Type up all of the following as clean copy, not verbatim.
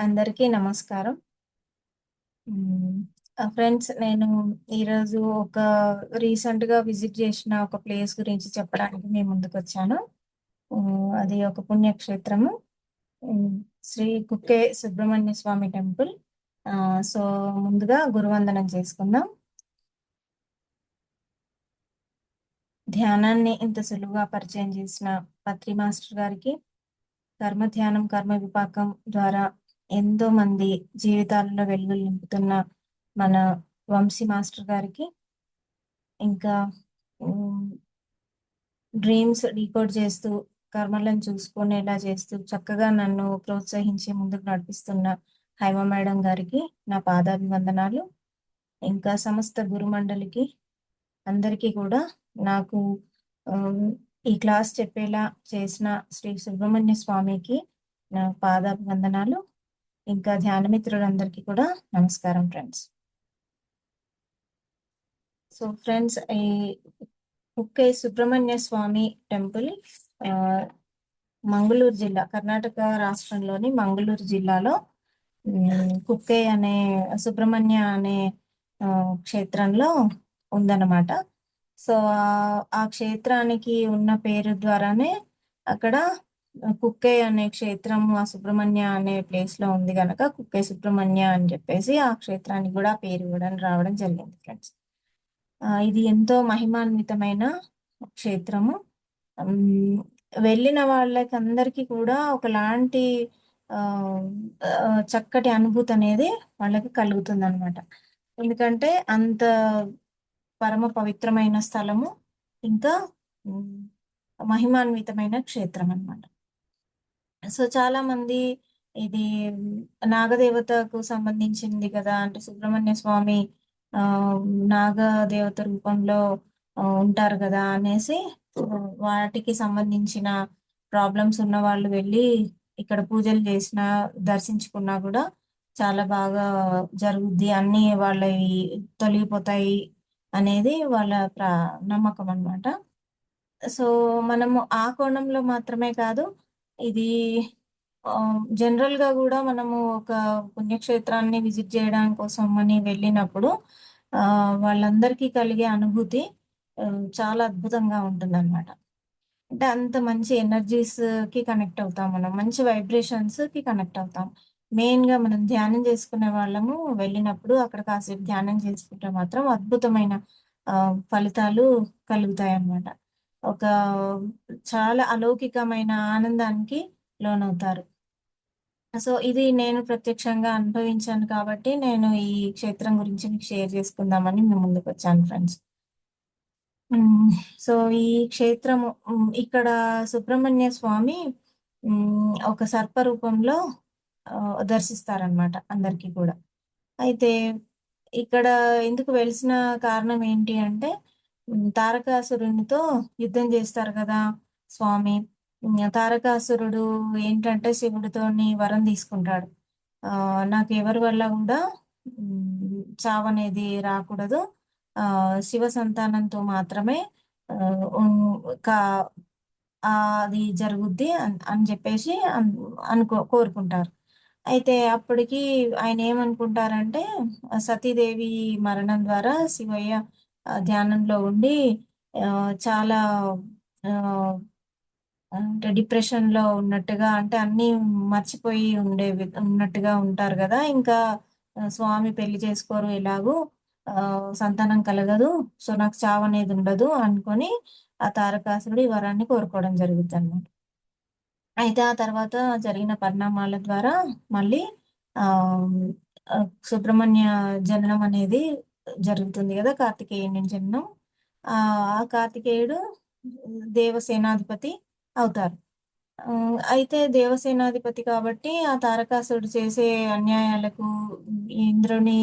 అందరికీ నమస్కారం. హ్మ్. ఫ్రెండ్స్, నేను ఈరోజు రీసెంట్‌గా విజిట్ చేసిన ఒక ప్లేస్ గురించి చెప్పడానికి మీ ముందుకొచ్చాను. అది ఒక పుణ్యక్షేత్రము. హ్మ్. శ్రీ కుక్కే సుబ్రహ్మణ్య స్వామి టెంపుల్. సో, ముందుగా గురువందనం చేసుకుందాం. ధ్యానాన్ని ఇంత సులువుగా పరిచయం చేసిన పత్రి మాస్టర్ గారికి, కర్మ ధ్యానం, కర్మ విపాకం ద్వారా ఎంతో మంది జీవితాలలో వెలుగులు నింపుతున్న మన వంశీ మాస్టర్ గారికి, ఇంకా హ్మ్, డ్రీమ్స్ డీకోడ్ చేస్తూ, కర్మలను చూసుకునేలా చేస్తూ, చక్కగా నన్ను ప్రోత్సహించి ముందుకు నడిపిస్తున్న హైమ మేడం గారికి నా పాదాభివందనాలు. ఇంకా సమస్త గురుమండలికి అందరికీ కూడా నాకు ఆహ్, ఈ క్లాస్ చెప్పేలా చేసిన శ్రీ సుబ్రహ్మణ్య స్వామికి నా పాదాభివందనాలు. ఇంకా ధ్యానమిత్రులందరికీ కూడా నమస్కారం ఫ్రెండ్స్. సో ఫ్రెండ్స్, ఈ కుక్కే సుబ్రహ్మణ్య స్వామి టెంపుల్ ఆహ్, మంగళూరు జిల్లా, కర్ణాటక రాష్ట్రంలోని మంగళూరు జిల్లాలో కుక్కే అనే సుబ్రహ్మణ్య అనే క్షేత్రంలో ఉందన్నమాట. సో, ఆ క్షేత్రానికి ఉన్న పేరు ద్వారానే అక్కడ కుక్కే అనే క్షేత్రం ఆ సుబ్రహ్మణ్య అనే ప్లేస్‌లో ఉంది గనక కుక్కే సుబ్రహ్మణ్య అని చెప్పేసి ఆ క్షేత్రానికి గూడా పేరు రావడం జరిగింది ఫ్రెండ్స్. ఇది ఎంతో మహిమాన్వితమైన క్షేత్రము. హ్మ్. వెళ్ళిన వాళ్ళకందరికీ కూడా ఒకలాంటి ఆహ్, చక్కటి అనుభూతనేది వాళ్ళకి కలుగుతుందనమాట. ఎందుకంటే అంత పరమ పవిత్రమైన స్థలము. ఇంకా హ్మ్. మహిమాన్వితమైన క్షేత్రమనమాట. సో, చాలామంది ఇది నాగదేవతకు సంబంధించింది కదా! అంటే సుబ్రహ్మణ్య స్వామి ఆహ్, నాగదేవత రూపంలో ఉంటారు గదా! అనేసి వాటికి సంబంధించిన ప్రాబ్లమ్స్ ఉన్నవాళ్ళు వెళ్ళి ఇక్కడ పూజలు చేసినా, దర్శించుకున్నా గూడా చాలా బాగా జరుగుద్ది. అన్నీ వాళ్ళయి తొలగిపోతాయి అనేది వాళ్ళ నమ్మకమనమాట. సో, మనము ఆ కోణంలో మాత్రమే కాదు, ఇది జనరల్‌గా గూడా మనము ఒక పుణ్యక్షేత్రాన్ని విజిట్ జేయడం కోసమని వెళ్ళినప్పుడు వాళ్ళందరికీ కలిగే అనుభూతి చాలా అద్భుతంగా ఉంటుందనమాట. అంటే అంత మంచి ఎనర్జీస్‌కి కనెక్ట్ అవుతాం మనం. మంచి వైబ్రేషన్స్‌కి కనెక్ట్ అవుతాం. మెయిన్‌గా మనం ధ్యానం చేసుకునే వాళ్ళము వెళ్ళినప్పుడు అక్కడ కాసేపు ధ్యానం చేసుకుంటే మాత్రం అద్భుతమైన ఫలితాలు కలుగుతాయన్నమాట. ఒక చాలా అలౌకికమైన ఆనందానికి లోనవుతారు. సో, ఇది నేను ప్రత్యక్షంగా అనుభవించాను కాబట్టి నేను ఈ క్షేత్రం గురించి మీకు షేర్ చేసుకుందామని మీ ముందుకొచ్చాను ఫ్రెండ్స్. హ్మ్. సో, ఈ క్షేత్రము ఇక్కడ సుబ్రహ్మణ్య స్వామి ఒక సర్ప రూపంలో దర్శిస్తారనమాట అందరికీ కూడా. అయితే ఇక్కడ ఎందుకు వెలిసిన కారణం ఏంటి అంటే, తారకాసురునితో యుద్ధం చేస్తారు కదా స్వామి. తారకాసురుడు ఏంటంటే శివుడితోని వరం తీసుకుంటాడు. నాకు ఎవరి వల్ల గూడా చావనేది రాకూడదు. శివ సంతానంతో మాత్రమే ఆహ్, హ్మ్. కా అది జరుగుద్ది అని జెప్పేసి కోరుకుంటారు. అయితే అప్పటికి ఆయనేమనుకుంటారంటే, సతీదేవి మరణం ద్వారా శివయ్య ధ్యానంలో ఉండి చాలా ఆహ్, అంటే డిప్రెషన్‌లో ఉన్నట్టుగా, అంటే అన్నీ మర్చిపోయి ఉన్నట్టుగా ఉంటారు గదా! ఇంకా స్వామి పెళ్లి చేసుకోరు ఎలాగూ, సంతానం కలగదు. సో, నాకు చావనేది ఉండదు అనుకోని ఆ తారకాసురుడు ఈ వరాన్ని కోరుకోవడం జరుగుద్దనమాట. అయితే ఆ తర్వాత జరిగిన పరిణామాల ద్వారా మళ్ళీ ఆహ్, సుబ్రహ్మణ్య జననం అనేది జరుగుతుంది గదా! కార్తికేయుని జననం. ఆ కార్తికేయుడు దేవసేనాధిపతి అవుతారు. అయితే దేవసేనాధిపతి కాబట్టి ఆ తారకాసురుడు చేసే అన్యాయాలకు ఇంద్రుని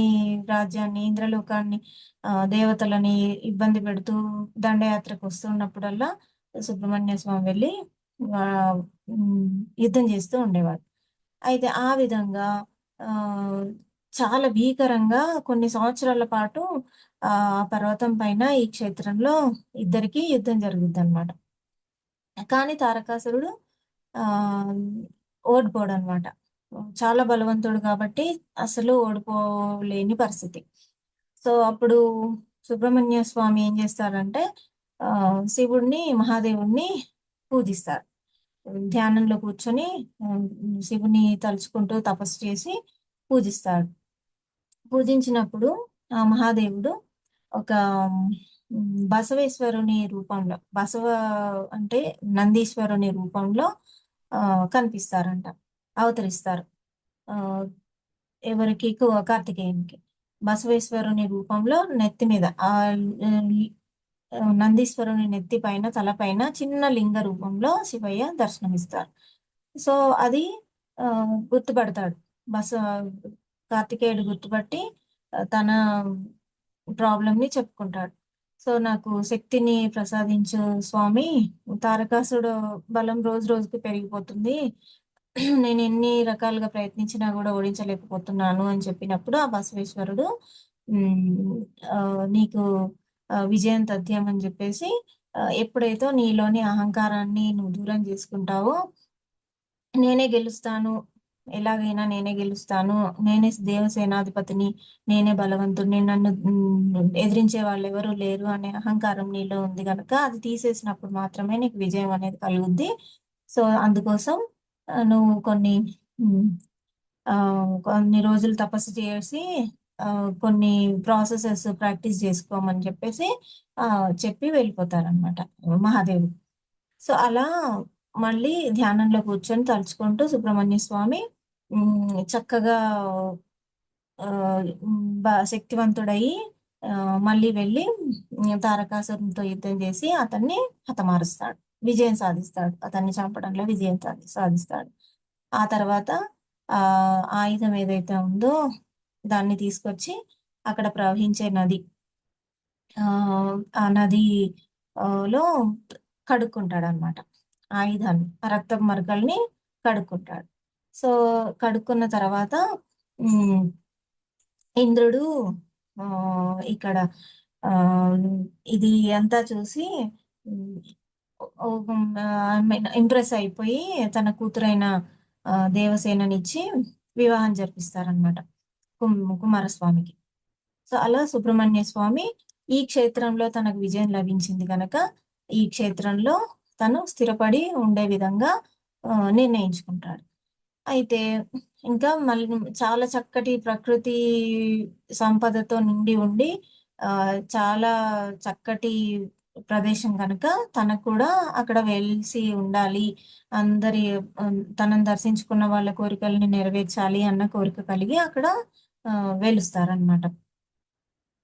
రాజ్యాన్ని, ఇంద్రలోకాన్ని, దేవతలని ఇబ్బంది పెడుతూ దండయాత్రకు వస్తున్నప్పుడల్లా సుబ్రహ్మణ్య స్వామి వెళ్లి ఆహ్, హ్మ్. యుద్ధం చేస్తూ ఉండేవాడు. అయితే ఆ విధంగా ఆహ్, చాలా భీకరంగా కొన్ని సంవత్సరాల పాటు ఆ పర్వతం పైన ఈ క్షేత్రంలో ఇద్దరికీ యుద్ధం జరుగుద్దనమాట. కానీ తారకాసురుడు ఆహ్, ఓడిపోడనమాట. చాలా బలవంతుడు కాబట్టి అసలు ఓడిపోలేని పరిస్థితి. సో అప్పుడు సుబ్రహ్మణ్య స్వామి ఏం చేస్తారంటే శివుడిని, మహాదేవుడిని పూజిస్తారు. ధ్యానంలో కూర్చొని శివుని తలుచుకుంటూ తపస్సు చేసి పూజిస్తాడు. పూజించినప్పుడు ఆ మహాదేవుడు ఒక బసవేశ్వరుని రూపంలో, బసవ అంటే నందీశ్వరుని రూపంలో కనిపిస్తారంట, అవతరిస్తారు. ఆ ఎవరికి? కార్తికేయునికి. బసవేశ్వరుని రూపంలో నెత్తి మీద నందీశ్వరుని నెత్తి పైన, తలపైన చిన్న లింగ రూపంలో శివయ్య దర్శనమిస్తారు. సో అది గుర్తుపడతాడు. కార్తికేయుడు గుర్తుపట్టి తన ప్రాబ్లమ్‌ని చెప్పుకుంటాడు. సో నాకు శక్తిని ప్రసాదించు స్వామి, తారకాసుడు బలం రోజు రోజుకి పెరిగిపోతుంది. నేను ఎన్ని రకాలుగా ప్రయత్నించినా కూడా ఓడించలేకపోతున్నాను అని చెప్పినప్పుడు ఆ బసవేశ్వరుడు నీకు విజయం తథ్యం అని చెప్పేసి, ఎప్పుడైతే నీలోని అహంకారాన్ని నువ్వు దూరం చేసుకుంటావో నేనే గెలుస్తాను, ఎలాగైనా నేనే గెలుస్తాను, నేనే దేవసేనాధిపతిని, నేనే బలవంతుడిని, నన్ను ఎదిరించే వాళ్ళు ఎవరు లేరు అనే అహంకారం నీలో ఉంది కనుక అది తీసేసినప్పుడు మాత్రమే నీకు విజయం అనేది కలుగుద్ది. సో అందుకోసం నువ్వు కొన్ని రోజులు తపస్సు చేసి కొన్ని ప్రాసెసెస్ ప్రాక్టీస్ చేసుకోమని చెప్పేసి చెప్పి వెళ్ళిపోతారనమాట మహాదేవుడు. సో అలా మళ్ళీ ధ్యానంలో కూర్చొని తలుచుకుంటూ సుబ్రహ్మణ్య స్వామి చక్కగా శక్తివంతుడయి మళ్ళీ వెళ్ళి తారకాసురునితో యుద్ధం చేసి అతన్ని హతమారుస్తాడు, విజయం సాధిస్తాడు. అతన్ని చంపడంలో విజయం సాధిస్తాడు. ఆ తర్వాత ఆ ఆయుధం ఏదైతే ఉందో దాన్ని తీసుకొచ్చి అక్కడ ప్రవహించే నది, ఆ నది లో కడుక్కుంటాడనమాట ఆయుధాన్ని, ఆ రక్తపు మరకల్ని కడుక్కుంటాడు. సో కడుక్కున్న తర్వాత ఇంద్రుడు ఇక్కడ ఇది అంతా చూసి ఇంప్రెస్ అయిపోయి తన కూతురైన దేవసేననిచ్చి వివాహం జరిపిస్తారనమాట కుమారస్వామికి. సో అలా సుబ్రహ్మణ్య స్వామి ఈ క్షేత్రంలో తనకు విజయం లభించింది కనుక ఈ క్షేత్రంలో తను స్థిరపడి ఉండే విధంగా నిర్ణయించుకుంటాడు. అయితే ఇంకా మళ్ళీ చాలా చక్కటి ప్రకృతి సంపదతో నిండి ఉండి చాలా చక్కటి ప్రదేశం కనుక తనకు కూడా అక్కడ వెలిసి ఉండాలి, అందరి తనను దర్శించుకున్న వాళ్ళ కోరికల్ని నెరవేర్చాలి అన్న కోరిక కలిగి అక్కడ వెలుస్తారనమాట.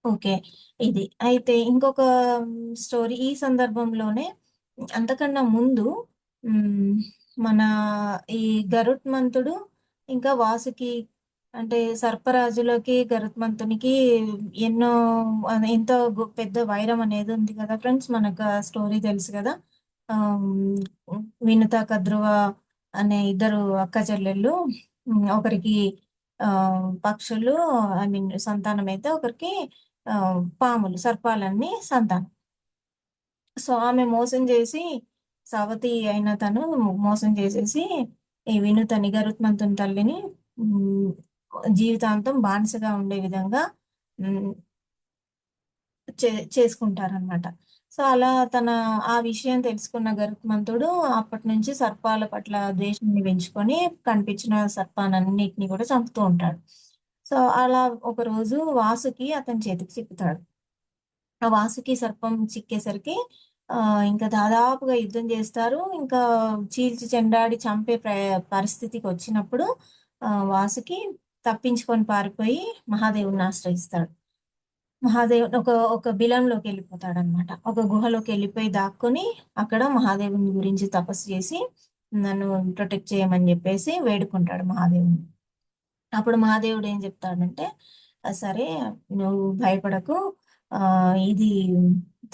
ఓకే. ఇది. అయితే ఇంకొక స్టోరీ ఈ సందర్భంలోనే, అంతకన్నా ముందు మన ఈ గరుత్మంతుడు ఇంకా వాసుకి, అంటే సర్పరాజులకి, గరుత్మంతునికి ఎంతో పెద్ద వైరం అనేది ఉంది కదా ఫ్రెండ్స్. మనకు ఆ స్టోరీ తెలుసు కదా. వినుత, కద్రువ అనే ఇద్దరు అక్క చెల్లెళ్ళు. ఒకరికి పక్షులు, ఐ మీన్ సంతానం అయితే, ఒకరికి పాములు, సర్పాలన్నీ సంతానం. సో ఆమె మోసం చేసి, సవతి అయిన తను మోసం చేసేసి ఈ వినుతని, గరుత్మంతుని తల్లిని జీవితాంతం బానిసగా ఉండే విధంగా చేసుకుంటారనమాట. సో అలా ఆ విషయం తెలుసుకున్న గరుత్మంతుడు అప్పటి నుంచి సర్పాల పట్ల ద్వేషాన్ని పెంచుకొని కనిపించిన సర్పాలన్నిటిని కూడా చంపుతూ ఉంటాడు. సో అలా ఒకరోజు వాసుకి అతని చేతికి చిక్కుతాడు. ఆ వాసుకి సర్పం చిక్కేసరికి ఇంకా దాదాపుగా యుద్ధం చేస్తారు. ఇంకా చీల్చి చెండాడి చంపే పరిస్థితికి వచ్చినప్పుడు వాసుకి తప్పించుకొని పారిపోయి మహాదేవుని ఆశ్రయిస్తాడు. మహాదేవుడు ఒక బిలంలోకి వెళ్ళిపోతాడనమాట. ఒక గుహలోకి వెళ్ళిపోయి దాక్కుని అక్కడ మహాదేవుని గురించి తపస్సు చేసి నన్ను ప్రొటెక్ట్ చేయమని చెప్పేసి వేడుకుంటాడు మహాదేవుని. అప్పుడు మహాదేవుడు ఏం చెప్తాడంటే, సరే నువ్వు భయపడకు, ఇది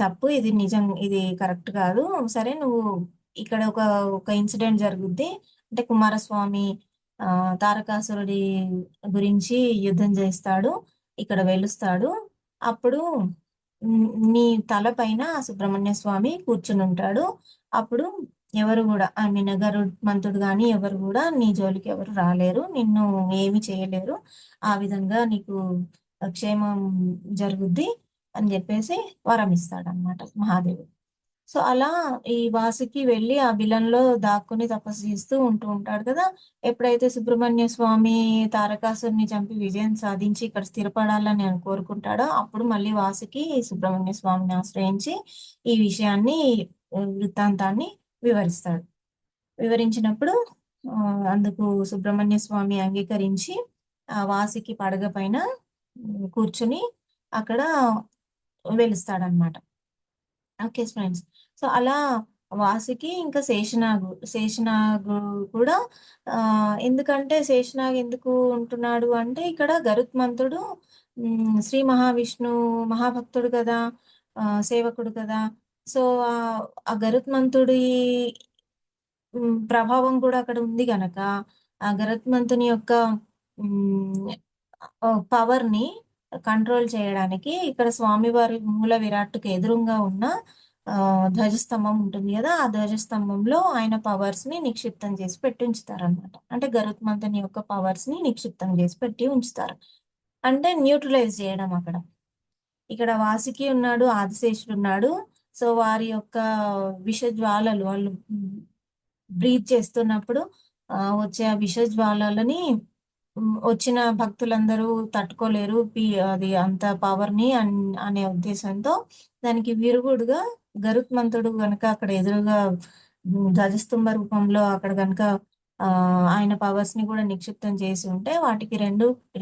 తప్పు, ఇది నిజం, ఇది కరెక్ట్ కాదు. సరే నువ్వు ఇక్కడ ఒక ఇన్సిడెంట్ జరుగుద్ది. అంటే కుమారస్వామి తారకాసురుడి గురించి యుద్ధం చేస్తాడు, ఇక్కడ వెలుస్తాడు. అప్పుడు నీ తల పైన సుబ్రహ్మణ్య స్వామి కూర్చుని ఉంటాడు. అప్పుడు ఎవరు కూడా ఐ మీన్ గరుత్మంతుడు కానీ ఎవరు కూడా నీ జోలికి ఎవరు రాలేరు, నిన్ను ఏమి చేయలేరు, ఆ విధంగా నీకు క్షేమం జరుగుద్ది అని చెప్పేసి వరం ఇస్తాడనమాట మహాదేవుడు. సో అలా ఈ వాసుకి వెళ్ళి ఆ బిలంలో దాక్కుని తపస్సు చేస్తూ ఉంటాడు కదా. ఎప్పుడైతే సుబ్రహ్మణ్య స్వామి తారకాసుని చంపి విజయం సాధించి ఇక్కడ స్థిరపడాలని ఆయన కోరుకుంటాడో అప్పుడు మళ్ళీ వాసుకి సుబ్రహ్మణ్య స్వామిని ఆశ్రయించి ఈ విషయాన్ని వృత్తాంతాన్ని వివరిస్తాడు. వివరించినప్పుడు ఆ, అందుకు సుబ్రహ్మణ్య స్వామి అంగీకరించి ఆ వాసుకి పడగ పైన కూర్చుని అక్కడ వెలుస్తాడనమాట. Okay friends. సో అలా వాసుకి ఇంకా శేషనాగు కూడా ఎందుకంటే శేషనాగ్ ఎందుకు ఉంటున్నాడు అంటే ఇక్కడ గరుత్మంతుడు శ్రీ మహావిష్ణు మహాభక్తుడు కదా, సేవకుడు కదా. సో ఆ ఆ గరుత్మంతుడి ప్రభావం కూడా అక్కడ ఉంది గనక ఆ గరుత్మంతుని యొక్క పవర్ ని కంట్రోల్ చేయడానికి ఇక్కడ స్వామివారి మూల విరాట్టుకు ఎదురుగా ఉన్న ధ్వజస్తంభం ఉంటుంది కదా, ఆ ధ్వజస్తంభంలో ఆయన పవర్స్ ని నిక్షిప్తం చేసి పెట్టి ఉంచుతారు అనమాట. అంటే గరుత్మంతుని యొక్క పవర్స్ ని నిక్షిప్తం చేసి పెట్టి ఉంచుతారు, అంటే న్యూట్రలైజ్ చేయడం అక్కడ. ఇక్కడ వాసుకి ఉన్నాడు, ఆదిశేషుడు ఉన్నాడు. సో వారి యొక్క విష జ్వాలలు వాళ్ళు బ్రీత్ చేస్తున్నప్పుడు వచ్చే ఆ విష జ్వాలలని వచ్చిన భక్తులందరూ తట్టుకోలేరు, అది అంత పవర్ ని అనే ఉద్దేశంతో దానికి విరుగుడుగా గరుత్మంతుడు గనక అక్కడ ఎదురుగా ధ్వజస్తంభ రూపంలో అక్కడ గనక ఆయన పవర్స్ ని కూడా నిక్షిప్తం చేసి ఉంటే వాటికి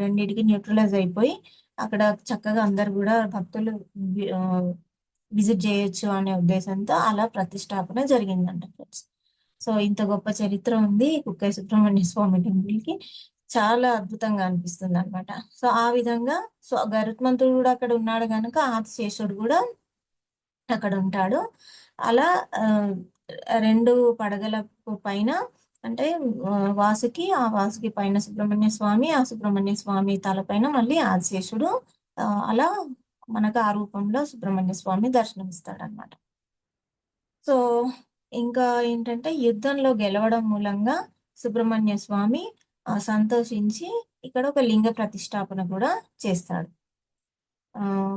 రెండిటికి న్యూట్రలైజ్ అయిపోయి అక్కడ చక్కగా అందరు కూడా భక్తులు విజిట్ చేయొచ్చు అనే ఉద్దేశంతో అలా ప్రతిష్టాపన జరిగిందంట ఫ్రెండ్స్. సో ఇంత గొప్ప చరిత్ర ఉంది కుక్కే సుబ్రహ్మణ్య స్వామి టెంపుల్ కి, చాలా అద్భుతంగా అనిపిస్తుంది అనమాట. సో ఆ విధంగా సో గరుత్మంతుడు కూడా అక్కడ ఉన్నాడు కనుక ఆదిశేషుడు కూడా అక్కడ ఉంటాడు. అలా రెండు పడగల పైన అంటే ఆ వాసుకి పైన సుబ్రహ్మణ్య స్వామి, ఆ సుబ్రహ్మణ్య స్వామి తలపైన మళ్ళీ ఆదిశేషుడు, అలా మనకు ఆ రూపంలో సుబ్రహ్మణ్య స్వామి దర్శనమిస్తాడు అనమాట. సో ఇంకా ఏంటంటే యుద్ధంలో గెలవడం మూలంగా సుబ్రహ్మణ్య స్వామి సంతోషించి ఇక్కడ ఒక లింగ ప్రతిష్టాపన కూడా చేస్తాడు.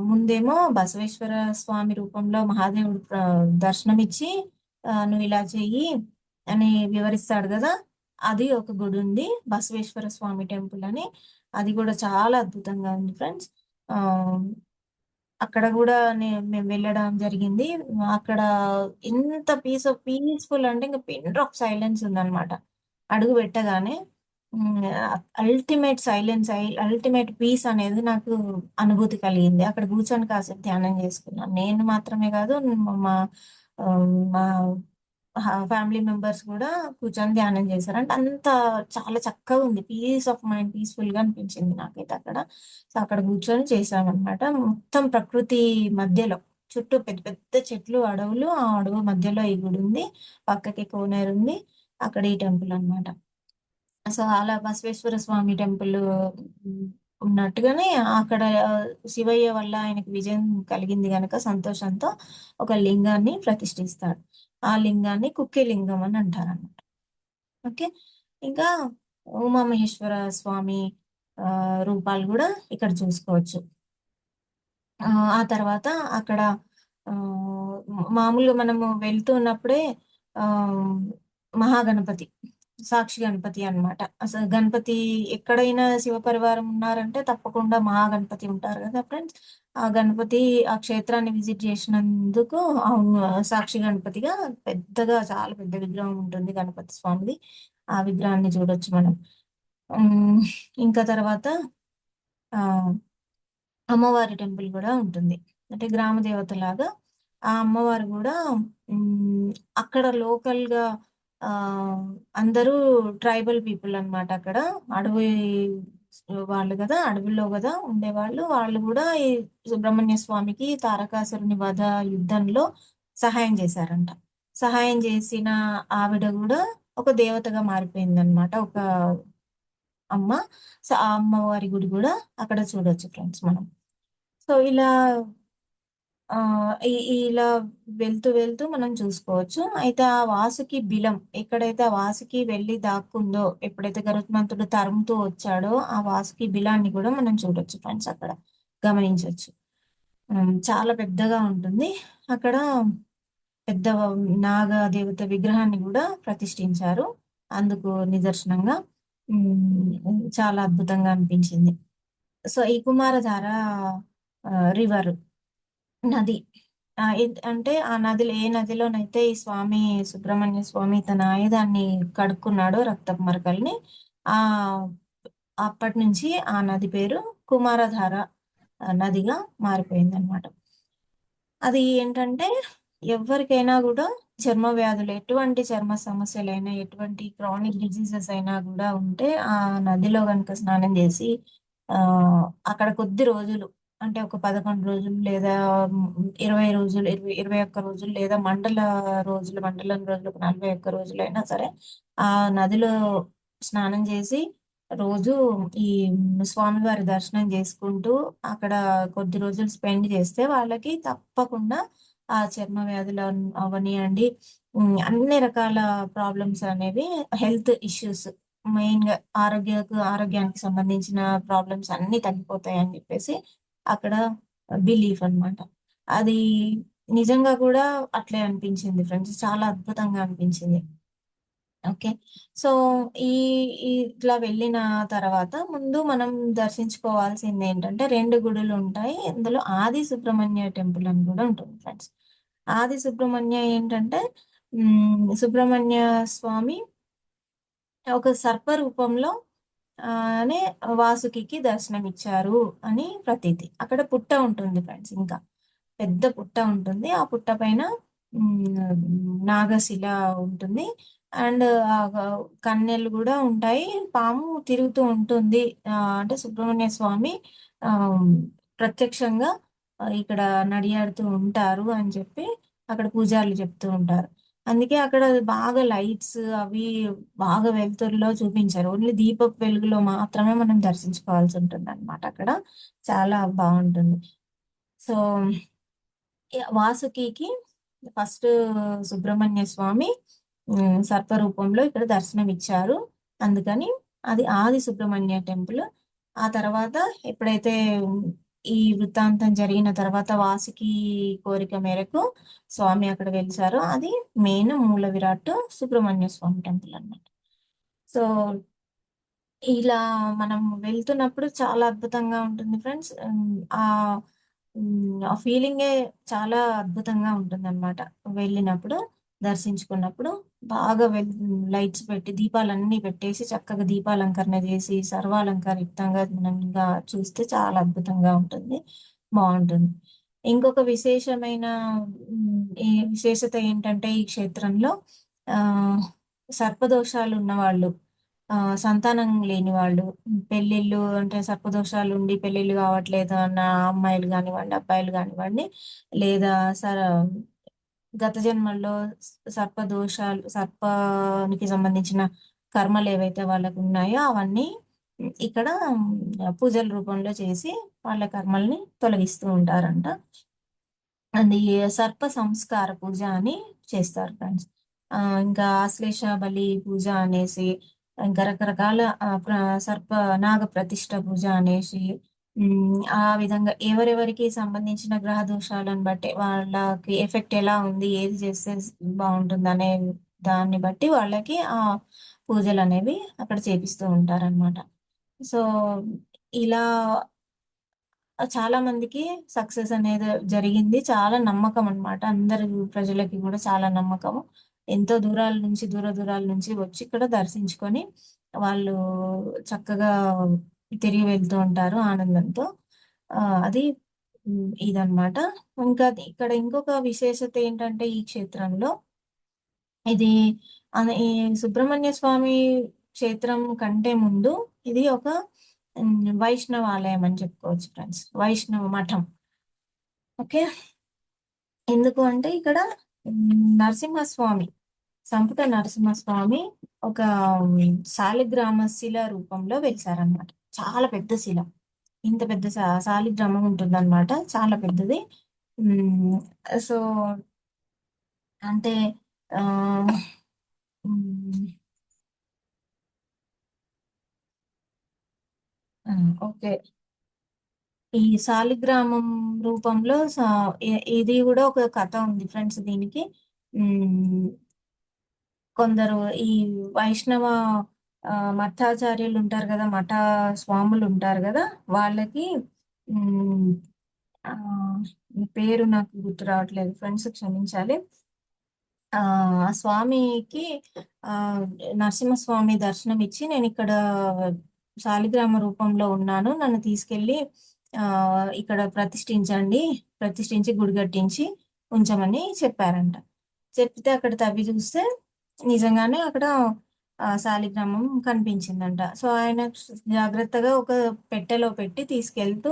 ముందేమో బసవేశ్వర స్వామి రూపంలో మహాదేవుడు దర్శనమిచ్చి నువ్వు ఇలా చెయ్యి అని వివరిస్తాడు కదా. అది ఒక గుడి ఉంది, బసవేశ్వర స్వామి టెంపుల్ అని. అది కూడా చాలా అద్భుతంగా ఉంది ఫ్రెండ్స్. అక్కడ కూడా మేము వెళ్ళడం జరిగింది. అక్కడ ఎంత పీస్ఫుల్ అంటే ఇంకా పిన్ డ్రాప్ సైలెన్స్ ఉందన్నమాట. అడుగు పెట్టగానే అల్టిమేట్ సైలెన్స్, అల్టిమేట్ పీస్ అనేది నాకు అనుభూతి కలిగింది. అక్కడ కూర్చొని కాసేపు ధ్యానం చేసుకున్నాను. నేను మాత్రమే కాదు, మా మా ఫ్యామిలీ మెంబర్స్ కూడా కూర్చొని ధ్యానం చేశారు. అంటే అంత చాలా చక్కగా ఉంది, పీస్ ఆఫ్ మైండ్, పీస్ఫుల్ గా అనిపించింది నాకైతే అక్కడ. సో అక్కడ కూర్చొని చేసామన్నమాట. మొత్తం ప్రకృతి మధ్యలో, చుట్టూ పెద్ద పెద్ద చెట్లు, అడవులు, ఆ అడవు మధ్యలో ఈ గుడి ఉంది, పక్కకి కోనేరు ఉంది, అక్కడ ఈ టెంపుల్ అన్నమాట. సో అలా బసవేశ్వర స్వామి టెంపుల్ ఉన్నట్టుగానే అక్కడ శివయ్య వల్ల ఆయనకు విజయం కలిగింది గనక సంతోషంతో ఒక లింగాన్ని ప్రతిష్ఠిస్తాడు. ఆ లింగాన్ని కుక్కే లింగం అని అంటారు అన్నమాట. ఓకే. ఇంకా ఉమామహేశ్వర స్వామి రూపాలు కూడా ఇక్కడ చూసుకోవచ్చు. ఆ తర్వాత అక్కడ మామూలుగా మనము వెళ్తూ ఉన్నప్పుడే మహాగణపతి, సాక్షి గణపతి అన్నమాట. అసలు గణపతి ఎక్కడైనా శివ పరివారం ఉన్నారంటే తప్పకుండా మహాగణపతి ఉంటారు కదా ఫ్రెండ్స్. ఆ గణపతి ఆ క్షేత్రాన్ని విజిట్ చేసినందుకు సాక్షి గణపతిగా పెద్దగా చాలా పెద్ద విగ్రహం ఉంటుంది గణపతి స్వామిది. ఆ విగ్రహాన్ని చూడొచ్చు మనం. ఇంకా తర్వాత ఆ అమ్మవారి టెంపుల్ కూడా ఉంటుంది, అంటే గ్రామ దేవత లాగా. ఆ అమ్మవారు కూడా అక్కడ లోకల్ గా అందరూ ట్రైబల్ పీపుల్ అన్నమాట. అక్కడ అడవి వాళ్ళు కదా, అడవిలో కదా ఉండేవాళ్ళు. వాళ్ళు కూడా ఈ సుబ్రహ్మణ్య స్వామికి తారకాసురుని వధ యుద్ధంలో సహాయం చేశారంట. సహాయం చేసిన ఆవిడ కూడా ఒక దేవతగా మారిపోయిందన్నమాట, ఒక అమ్మ. సో ఆ అమ్మవారి గుడి కూడా అక్కడ చూడొచ్చు ఫ్రెండ్స్ మనం. సో ఇలా ఇలా వెళ్తూ వెళ్తూ మనం చూసుకోవచ్చు. అయితే ఆ వాసుకి బిలం ఎక్కడైతే ఆ వాసుకి వెళ్ళి దాక్కుందో, ఎప్పుడైతే గరుత్మంతుడు తరుముతూ వచ్చాడో ఆ వాసుకి బిలాన్ని కూడా మనం చూడొచ్చు ఫ్రెండ్స్, అక్కడ గమనించవచ్చు. చాలా పెద్దగా ఉంటుంది అక్కడ. పెద్ద నాగ దేవత విగ్రహాన్ని కూడా ప్రతిష్ఠించారు అందుకు నిదర్శనంగా. చాలా అద్భుతంగా అనిపించింది. సో ఈ కుమారధార రివర్, నది, అంటే ఆ నదిలో, ఏ నదిలోనైతే ఈ స్వామి సుబ్రహ్మణ్య స్వామి తన ఆయుధాన్ని కడుక్కున్నాడో, రక్తపు మరకల్ని, ఆ అప్పటి నుంచి ఆ నది పేరు కుమారధార నదిగా మారిపోయింది అనమాట. అది ఏంటంటే ఎవరికైనా కూడా చర్మ వ్యాధులు, ఎటువంటి చర్మ సమస్యలైనా, ఎటువంటి క్రానిక్ డిజీజెస్ అయినా కూడా ఉంటే ఆ నదిలో కనుక స్నానం చేసి ఆ అక్కడ కొద్ది రోజులు, అంటే ఒక 11 రోజులు లేదా 20 రోజులు, 21 రోజులు లేదా మండలం రోజులు, ఒక 41 రోజులైనా సరే ఆ నదిలో స్నానం చేసి రోజు ఈ స్వామివారి దర్శనం చేసుకుంటూ అక్కడ కొద్ది రోజులు స్పెండ్ చేస్తే వాళ్ళకి తప్పకుండా ఆ చర్మ వ్యాధులు అవనియండి, అన్ని రకాల ప్రాబ్లమ్స్ అనేవి, హెల్త్ ఇష్యూస్, మెయిన్ గా ఆరోగ్యానికి సంబంధించిన ప్రాబ్లమ్స్ అన్ని తగ్గిపోతాయి అని చెప్పేసి అక్కడ బిలీఫ్ అన్నమాట. అది నిజంగా కూడా అట్లే అనిపించింది ఫ్రెండ్స్, చాలా అద్భుతంగా అనిపించింది. ఓకే. సో, ఈ ఈ ఇట్లా వెళ్ళిన తర్వాత ముందు మనం దర్శించుకోవాల్సిందేంటంటే 2 గుడులుంటాయి. అందులో ఆది సుబ్రహ్మణ్య టెంపుల్ అని గూడా ఉంటుంది ఫ్రెండ్స్. ఆది సుబ్రహ్మణ్య ఏంటంటే సుబ్రహ్మణ్య స్వామి ఒక సర్ప రూపంలో నే వాసుకికి దర్శనమిచ్చారు అని ప్రతీతి. అక్కడ పుట్ట ఉంటుంది ఫ్రెండ్స్ ఇంకా. పెద్ద పుట్ట ఉంటుంది. ఆ పుట్ట పైన నాగశిల ఉంటుంది. అండ్ కన్నెలు కూడా ఉంటాయి. పాము తిరుగుతూ ఉంటుంది. అంటే సుబ్రహ్మణ్య స్వామి ఆ, ప్రత్యక్షంగా ఇక్కడ నడియాడుతూ ఉంటారు అని చెప్పి అక్కడ పూజారులు చెప్తూ ఉంటారు. అందుకే అక్కడ బాగా లైట్స్ అవి బాగా వెలుతురులో చూపించారు. ఓన్లీ దీపపు వెలుగులో మాత్రమే మనం దర్శించుకోవాల్సి ఉంటుంది అనమాట అక్కడ. చాలా బాగుంటుంది. సో వాసుకికి ఫస్ట్ సుబ్రహ్మణ్య స్వామి సర్ప రూపంలో ఇక్కడ దర్శనం ఇచ్చారు. అందుకని అది ఆది సుబ్రహ్మణ్య టెంపుల్. ఆ తర్వాత ఎప్పుడైతే ఈ వృత్తాంతం జరిగిన తర్వాత వాసుకి కోరిక మేరకు స్వామి అక్కడ వెలిసారో అది మెయిన్ మూల విరాట్ సుబ్రహ్మణ్య స్వామి టెంపుల్ అన్నమాట. సో ఇలా మనం వెళ్తున్నప్పుడు చాలా అద్భుతంగా ఉంటుంది ఫ్రెండ్స్. ఆ ఆ ఫీలింగే చాలా అద్భుతంగా ఉంటుందన్నమాట. వెళ్ళినప్పుడు, దర్శించుకున్నప్పుడు బాగా లైట్స్ పెట్టి, దీపాలన్నీ పెట్టేసి, చక్కగా దీపాలంకరణ చేసి, సర్వాలంకారితంగా మనంగా చూస్తే చాలా అద్భుతంగా ఉంటుంది. బావుంటుంది. ఇంకొక విశేషమైన ఈ విశేషత ఏంటంటే ఈ క్షేత్రంలో ఆహ్, సర్పదోషాలు ఉన్నవాళ్ళు, సంతానం లేని వాళ్ళు, పెళ్ళిళ్ళు అంటే సర్పదోషాలుండి పెళ్ళిళ్ళు కావట్లేదు అన్న అమ్మాయిలు గానివ్వండి, అబ్బాయిలు గానివ్వండి, లేదా గత జన్మల్లో సర్పానికి సంబంధించిన కర్మలేవైతే వాళ్ళకున్నాయో అవన్నీ ఇక్కడ పూజల రూపంలో చేసి వాళ్ళ కర్మల్ని తొలగిస్తూ ఉంటారంట. అది సర్ప సంస్కార పూజ అని చేస్తారు ఫ్రెండ్స్. ఇంకా ఆశ్లేష బలి పూజ అనేసి, ఇంకా రకరకాల సర్ప నాగ ప్రతిష్ఠ పూజ అనేసి, ఆ విధంగా ఎవరెవరికి సంబంధించిన గ్రహ దోషాలను బట్టి వాళ్ళకి ఎఫెక్ట్ ఎలా ఉంది, ఏది చేస్తే బాగుంటుంది అనే దాన్ని బట్టి వాళ్ళకి ఆ పూజలు అనేవి అక్కడ చేపిస్తూ ఉంటారన్నమాట. సో ఇలా చాలా మందికి సక్సెస్ అనేది జరిగింది. చాలా నమ్మకం అన్నమాట. అందరు ప్రజలకి కూడా చాలా నమ్మకము. ఎంతో దూరాల నుంచి వచ్చి ఇక్కడ దర్శించుకొని వాళ్ళు చక్కగా తిరిగి వెళ్తూ ఉంటారు ఆనందంతో. అది ఇదన్నమాట. ఇంకా ఇక్కడ ఇంకొక విశేషత ఏంటంటే ఈ క్షేత్రంలో ఇది ఈ సుబ్రహ్మణ్య స్వామి క్షేత్రం కంటే ముందు ఇది ఒక వైష్ణవ ఆలయం అని చెప్పుకోవచ్చు ఫ్రెండ్స్. వైష్ణవ మఠం. ఓకే. ఎందుకు అంటే ఇక్కడ నరసింహస్వామి, సంపుట నరసింహస్వామి ఒక శాలిగ్రామ శిల రూపంలో వెలిసారనమాట. చాలా పెద్ద శిల. ఇంత పెద్ద శాలిగ్రామం ఉంటుందన్నమాట. చాలా పెద్దది. హ్మ్. సో, అంటే ఆహ్, హ్మ్. ఓకే. ఈ సాలిగ్రామం రూపంలో ఇది గూడా ఒక కథ ఉంది ఫ్రెండ్స్ దీనికి. హ్మ్. కొందరు ఈ వైష్ణవ మఠాచార్యులుంటారు గదా! మఠ స్వాములుంటారు గదా! వాళ్ళకి హ్మ్. పేరు నాకు గుర్తు రావట్లేదు ఫ్రెండ్స్, క్షమించాలి. ఆ స్వామికి ఆహ్, నరసింహస్వామి దర్శనమిచ్చి నేనిక్కడ శాలిగ్రామ రూపంలో ఉన్నాను. నన్ను తీసుకెళ్ళి ఇక్కడ ప్రతిష్ఠించండి. ప్రతిష్ఠించి గుడి కట్టించి ఉంచమని చెప్పారంట. చెప్తే అక్కడ తవ్వి చూస్తే నిజంగానే అక్కడ శాలిగ్రామం కనిపించిందంట. సో, ఆయన జాగ్రత్తగా ఒక పెట్టెలో పెట్టి తీసుకెళ్తూ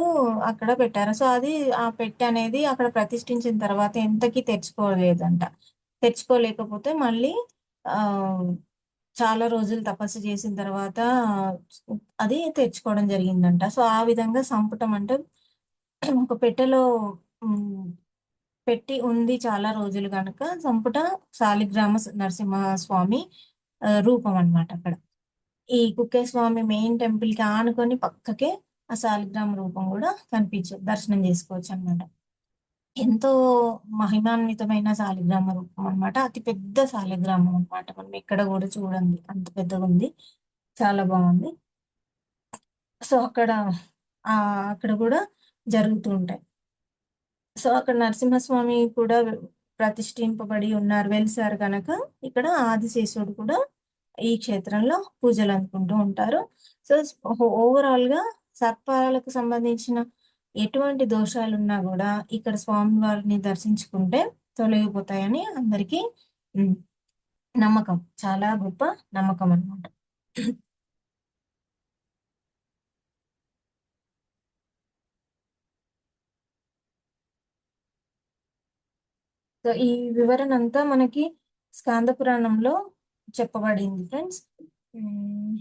అక్కడ పెట్టారు. సో, అది ఆ పెట్టె అనేది అక్కడ ప్రతిష్ఠించిన తర్వాత ఎంతకి తెరుచుకోలేదంట. తెచ్చుకోలేకపోతే మళ్ళీ ఆహ్, చాలా రోజులు తపస్సు చేసిన తర్వాత అది తెచ్చుకోవడం జరిగిందంట. సో, ఆ విధంగా సంపుటం అంటే ఒక పెట్టెలో హ్మ్. పెట్టి ఉంది చాలా రోజులు గనక సంపుట శాలిగ్రామ నరసింహస్వామి రూపం అన్నమాట అక్కడ. ఈ కుక్కే స్వామి మెయిన్ టెంపుల్‌కి ఆనుకొని పక్కకే ఆ శాలిగ్రామ రూపం గూడా దర్శనం జేసుకోవచ్చన్నమాట. ఎంతో మహిమాన్వితమైన శాలిగ్రామ రూపం అన్నమాట. అతి పెద్ద శాలిగ్రామం అన్నమాట. మనం ఎక్కడ గూడా చూడంది. అంత పెద్దగుంది. చాలా బావుంది. సో, అక్కడ గూడా జరుగుతూ ఉంటాయి. సో, అక్కడ నరసింహస్వామి కూడా ప్రతిష్ఠింపబడి ఉన్నారు. వెలిసారు గనక ఇక్కడ ఆదిశేషుడు కూడా ఈ క్షేత్రంలో పూజలందుకుంటూ ఉంటారు. సో, ఓవరాల్‌గా సర్పాలకు సంబంధించిన ఎటువంటి దోషాలున్నా గూడా ఇక్కడ స్వామివారిని దర్శించుకుంటే తొలగిపోతాయని అందరికీ హ్మ్. నమ్మకం. చాలా గొప్ప నమ్మకమనమాట. సో, ఈ వివరణంతా మనకి స్కాంద పురాణంలో చెప్పబడింది ఫ్రెండ్స్. హ్మ్.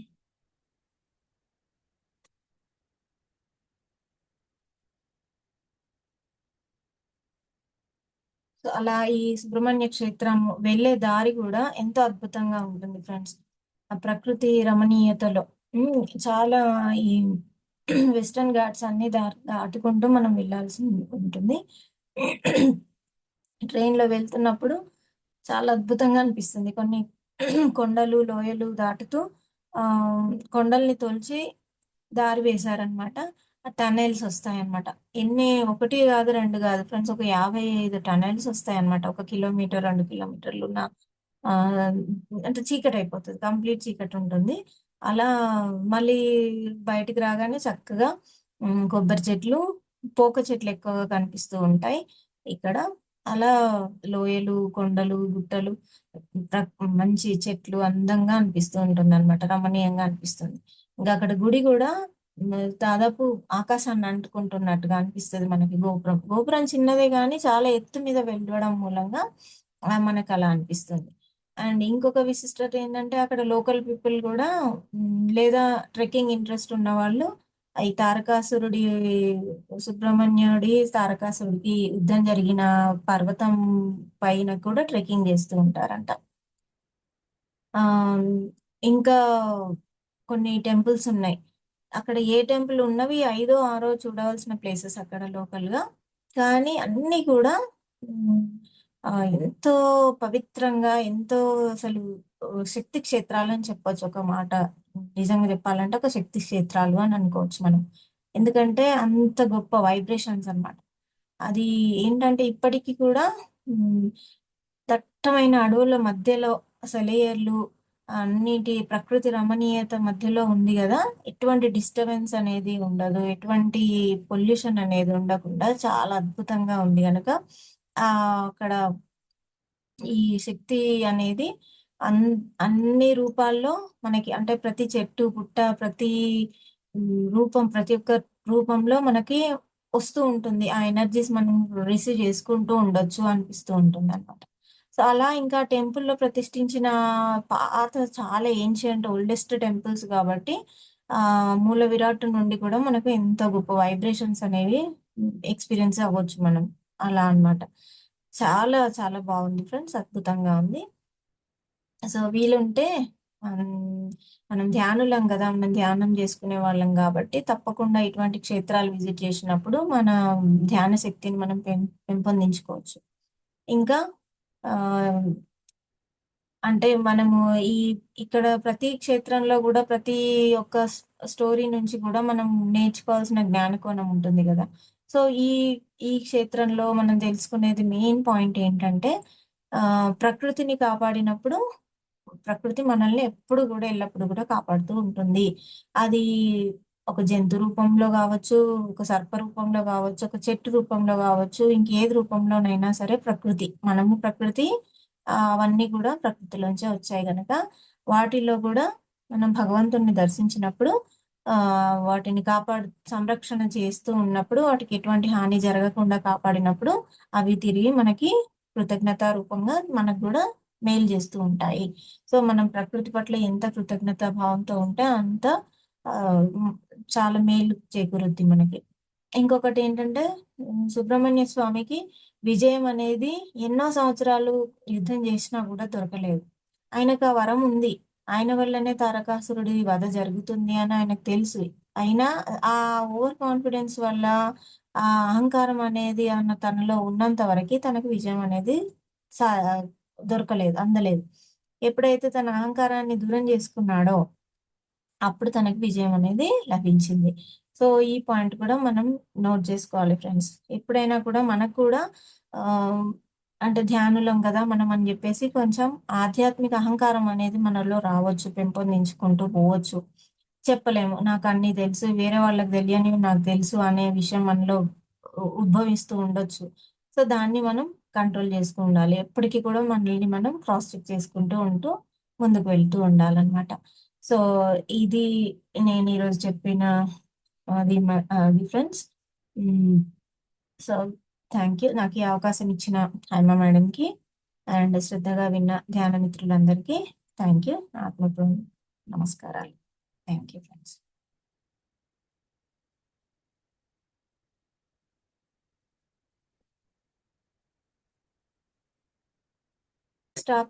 సో, అలా ఈ సుబ్రహ్మణ్య క్షేత్రం వెళ్ళే దారి గూడా ఎంతో అద్భుతంగా ఉంటుంది ఫ్రెండ్స్. ఆ ప్రకృతి రమణీయతలో చాలా ఈ వెస్టర్న్ ఘాట్స్ అన్నీ దాటుకుంటూ మనం వెళ్ళాల్సి ఉంటుంది. ట్రైన్‌లో వెళ్తున్నప్పుడు చాలా అద్భుతంగా అనిపిస్తుంది. కొన్ని కొండలు, లోయలు దాటుతూ కొండల్ని తొలిచి దారి వేశారనమాట. ఆ టనెల్స్ ఒస్తాయన్నమాట. 1 గాదు, 2 గాదు ఫ్రెండ్స్, ఒక 55 టనెల్స్ ఒస్తాయన్నమాట. 1 కిలోమీటర్, 2 కిలోమీటర్లున్న ఆహ్, అంటే చీకటయిపోతది. కంప్లీట్ చీకటుంటుంది. అలా మళ్ళీ బయటికి రాగానే చక్కగా కొబ్బరి చెట్లు, పోక చెట్లు ఎక్కువగా కనిపిస్తూ ఉంటాయి ఇక్కడ. అలా లోయలు, కొండలు, గుట్టలు, ప్ర మంచి చెట్లు అందంగా అనిపిస్తూ ఉంటుందనమాట. రమణీయంగా అనిపిస్తుంది. ఇంకా అక్కడ గుడి గూడా దాదాపు ఆకాశాన్ని అంటుకుంటున్నట్టుగా అనిపిస్తది మనకి గోపురం. గోపురం చిన్నదే గానీ చాలా ఎత్తు మీద వెళ్ళడం మూలంగా మనకలా అనిపిస్తుంది. అండ్ ఇంకొక విశిష్టత ఏంటంటే అక్కడ లోకల్ పీపుల్ గూడా లేదా ట్రెక్కింగ్ ఇంట్రెస్ట్ ఉన్నవాళ్ళు ఈ తారకాసురుడికి యుద్ధం జరిగిన పర్వతం పైన కూడా ట్రెక్కింగ్ జేస్తూ ఉంటారంట. ఆహ్, ఇంకా కొన్ని టెంపుల్స్ ఉన్నాయి. అక్కడ ఏ టెంపుల్ ఉన్నవి ఐదో, ఆరో చూడవలసిన ప్లేసెస్ అక్కడ లోకల్‌గా. కానీ అన్నీ కూడా హ్మ్. ఎంతో పవిత్రంగా, ఎంతో అసలు శక్తి క్షేత్రాలని చెప్పొచ్చు ఒక మాట. నిజంగా చెప్పాలంటే ఒక శక్తి క్షేత్రాలు అని అనుకోవచ్చు మనం. ఎందుకంటే అంత గొప్ప వైబ్రేషన్స్ అన్నమాట. అది ఏంటంటే ఇప్పటికి కూడా హ్మ్. దట్టమైన అడవుల మధ్యలో సెలయేర్లు అన్నిటి ప్రకృతి రమణీయత మధ్యలో ఉంది గదా! ఎటువంటి డిస్టర్బెన్స్ అనేది ఉండదు. ఎటువంటి పొల్యూషన్ అనేది ఉండకుండా చాలా అద్భుతంగా ఉంది గనక అక్కడ ఈ శక్తి అనేది అన్ అన్ని రూపాల్లో మనకి అంటే ప్రతి చెట్టు, పుట్ట, ప్రతి ప్రతి ఒక్క రూపంలో మనకి వస్తూ ఉంటుంది. ఆ ఎనర్జీస్ మనం రిసీవ్ చేసుకుంటూ ఉండొచ్చు అనిపిస్తూ ఉంటుందనమాట. సో, అలా ఇంకా టెంపుల్‌లో ప్రతిష్ఠించిన పాత చాలా ఏన్షియంట్ ఓల్డెస్ట్ టెంపుల్స్ గాబట్టి మూల విరాట్ నుండి కూడా మనకు ఎంతో గొప్ప వైబ్రేషన్స్ అనేవి ఎక్స్‌పీరియన్స్ అవ్వచ్చు మనం. అలా అన్నమాట. చాలా చాలా బాగుంది ఫ్రెండ్స్, అద్భుతంగా ఉంది. సో వీలుంటే మనం మనం ధ్యానులం కదా, మనం ధ్యానం చేసుకునే వాళ్ళం కాబట్టి తప్పకుండా ఇటువంటి క్షేత్రాలు విజిట్ చేసినప్పుడు మన ధ్యాన శక్తిని మనం పెంపొందించుకోవచ్చు. ఇంకా ఆ అంటే మనము ఈ ఇక్కడ ప్రతి క్షేత్రంలో కూడా ప్రతి ఒక్క స్టోరీ నుంచి కూడా మనం నేర్చుకోవాల్సిన జ్ఞానకోణం ఉంటుంది కదా. సో ఈ ఈ క్షేత్రంలో మనం తెలుసుకునేది మెయిన్ పాయింట్ ఏంటంటే, ప్రకృతిని కాపాడినప్పుడు ప్రకృతి మనల్ని ఎప్పుడు కూడా ఎల్లప్పుడు కూడా కాపాడుతూ ఉంటుంది. అది ఒక జంతు రూపంలో కావచ్చు, ఒక సర్ప రూపంలో కావచ్చు, ఒక చెట్టు రూపంలో కావచ్చు, ఇంకేది రూపంలోనైనా సరే ప్రకృతి, మనము ప్రకృతి, అవన్నీ కూడా ప్రకృతిలోంచే వచ్చాయి గనక వాటిల్లో కూడా మనం భగవంతుడిని దర్శించినప్పుడు వాటిని సంరక్షణ చేస్తూ ఉన్నప్పుడు, వాటికి ఎటువంటి హాని జరగకుండా కాపాడినప్పుడు అవి తిరిగి మనకి కృతజ్ఞతా రూపంగా మనకు కూడా మేలు చేస్తూ ఉంటాయి. సో మనం ప్రకృతి పట్ల ఎంత కృతజ్ఞతా భావంతో ఉంటే అంత హ్మ్, చాలా మేలు చేకూరుద్ది మనకి. ఇంకొకటి ఏంటంటే, సుబ్రహ్మణ్య స్వామికి విజయం అనేది ఎన్నో సంవత్సరాలు యుద్ధం చేసినా కూడా దొరకలేదు. ఆయనకు ఆ వరం ఉంది. ఆయన వల్లనే తారకాసురుడి వధ జరుగుతుంది అని ఆయనకు తెలుసు. అయినా ఆ ఓవర్ కాన్ఫిడెన్స్ వల్ల, ఆ అహంకారం అనేది తనలో ఉన్నంత వరకి తనకు విజయం అనేది సా దొరకలేదు, అందలేదు. ఎప్పుడైతే తన అహంకారాన్ని దూరం చేసుకున్నాడో అప్పుడు తనకి విజయం అనేది లభించింది. సో ఈ పాయింట్ కూడా మనం నోట్ చేసుకోవాలి ఫ్రెండ్స్. ఎప్పుడైనా కూడా మనకు కూడా ఆహ్, అంటే ధ్యానులం కదా మనం అని చెప్పేసి కొంచెం ఆధ్యాత్మిక అహంకారం అనేది మనలో రావచ్చు, పెంపొందించుకుంటూ పోవచ్చు. చెప్పలేము. నాకన్నీ తెలుసు, వేరే వాళ్ళకి తెలియనివి నాకు తెలుసు అనే విషయం మనలో ఉద్భవిస్తూ ఉండొచ్చు. సో దాన్ని మనం కంట్రోల్ చేస్తూ ఉండాలి. ఎప్పటికి కూడా మనల్ని మనం క్రాస్ చెక్ చేసుకుంటూ ఉంటూ ముందుకు వెళ్తూ ఉండాలన్నమాట. సో ఇది నేను ఈరోజు చెప్పిన అది ఫ్రెండ్స్. హ్మ్. So thank you. నాకు ఈ అవకాశం ఇచ్చిన హైమ మేడంకి అండ్ శ్రద్ధగా విన్న ధ్యాన మిత్రులందరికీ థ్యాంక్ యూ. ఆత్మపూర్ణ నమస్కారాలు. Thank you friends. స్టాప్.